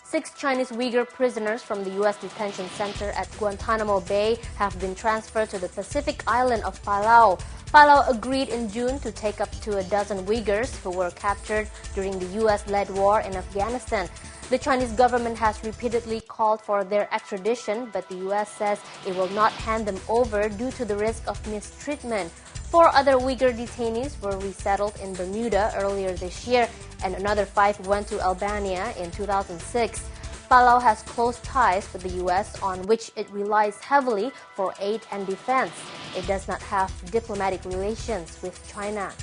6 Chinese Uyghur prisoners from the U.S. detention center at Guantanamo Bay have been transferred to the Pacific island of Palau. Palau agreed in June to take up to a dozen Uyghurs who were captured during the U.S.-led war in Afghanistan. The Chinese government has repeatedly called for their extradition, but the U.S. says it will not hand them over due to the risk of mistreatment. 4 other Uyghur detainees were resettled in Bermuda earlier this year, and another 5 went to Albania in 2006. Palau has close ties with the U.S., on which it relies heavily for aid and defense. It does not have diplomatic relations with China.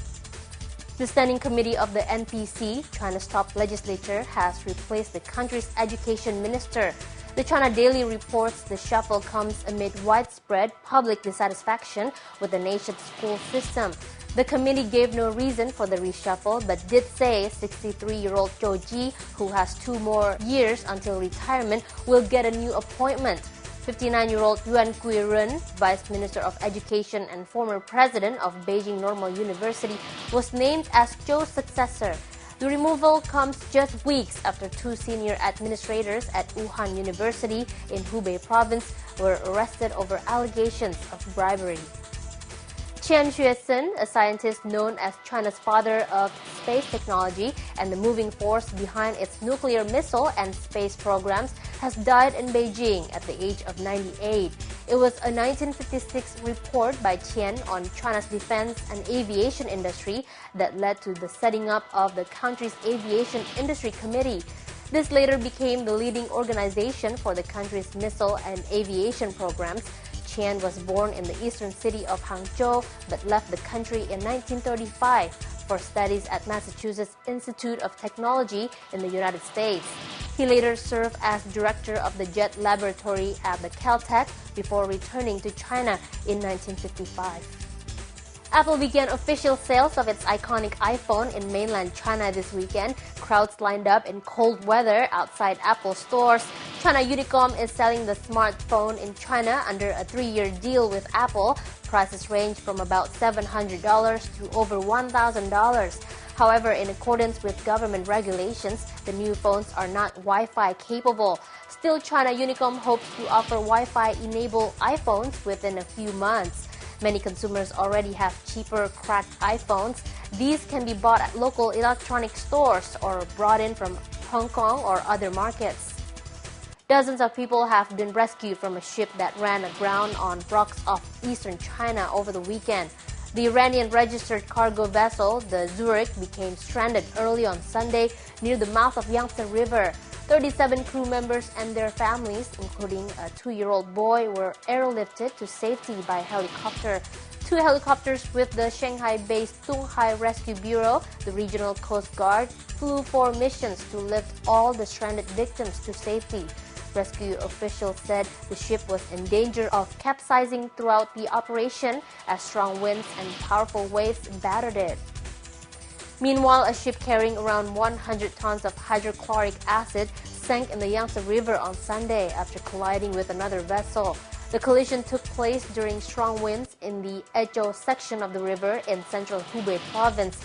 The Standing Committee of the NPC, China's top legislature, has replaced the country's education minister. The China Daily reports the shuffle comes amid widespread public dissatisfaction with the nation's school system. The committee gave no reason for the reshuffle, but did say 63-year-old Zhou Ji, who has 2 more years until retirement, will get a new appointment. 59-year-old Yuan Guiren, Vice Minister of Education and former president of Beijing Normal University, was named as Zhou's successor. The removal comes just weeks after 2 senior administrators at Wuhan University in Hubei province were arrested over allegations of bribery. Qian Xuesen, a scientist known as China's father of space technology and the moving force behind its nuclear missile and space programs, has died in Beijing at the age of 98. It was a 1956 report by Qian on China's defense and aviation industry that led to the setting up of the country's Aviation Industry Committee. This later became the leading organization for the country's missile and aviation programs. Qian was born in the eastern city of Hangzhou but left the country in 1935 for studies at Massachusetts Institute of Technology in the United States. He later served as director of the Jet Laboratory at the Caltech before returning to China in 1955. Apple began official sales of its iconic iPhone in mainland China this weekend. Crowds lined up in cold weather outside Apple stores. China Unicom is selling the smartphone in China under a 3-year deal with Apple. Prices range from about $700 to over $1,000. However, in accordance with government regulations, the new phones are not Wi-Fi capable. Still, China Unicom hopes to offer Wi-Fi-enabled iPhones within a few months. Many consumers already have cheaper cracked iPhones. These can be bought at local electronic stores or brought in from Hong Kong or other markets. Dozens of people have been rescued from a ship that ran aground on rocks off eastern China over the weekend. The Iranian-registered cargo vessel, the Zurich, became stranded early on Sunday near the mouth of Yangtze River. 37 crew members and their families, including a 2-year-old boy, were airlifted to safety by helicopter. 2 helicopters with the Shanghai-based Zhonghai Rescue Bureau, the regional Coast Guard, flew 4 missions to lift all the stranded victims to safety. Rescue officials said the ship was in danger of capsizing throughout the operation as strong winds and powerful waves battered it. Meanwhile, a ship carrying around 100 tons of hydrochloric acid sank in the Yangtze River on Sunday after colliding with another vessel. The collision took place during strong winds in the Ezhou section of the river in central Hubei province.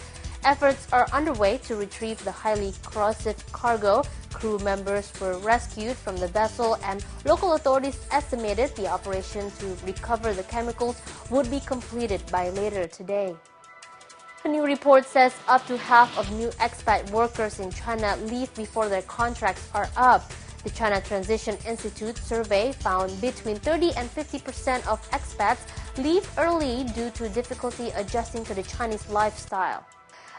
Efforts are underway to retrieve the highly corrosive cargo. Crew members were rescued from the vessel, and local authorities estimated the operation to recover the chemicals would be completed by later today. A new report says up to half of new expat workers in China leave before their contracts are up. The China Transition Institute survey found between 30 and 50% of expats leave early due to difficulty adjusting to the Chinese lifestyle.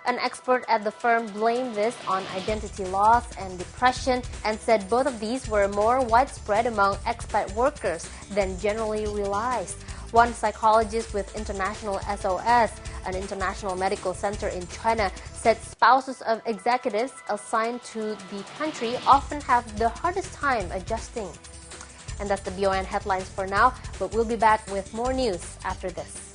An expert at the firm blamed this on identity loss and depression and said both of these were more widespread among expat workers than generally realized. One psychologist with International SOS, an international medical center in China, said spouses of executives assigned to the country often have the hardest time adjusting. And that's the BON headlines for now, but we'll be back with more news after this.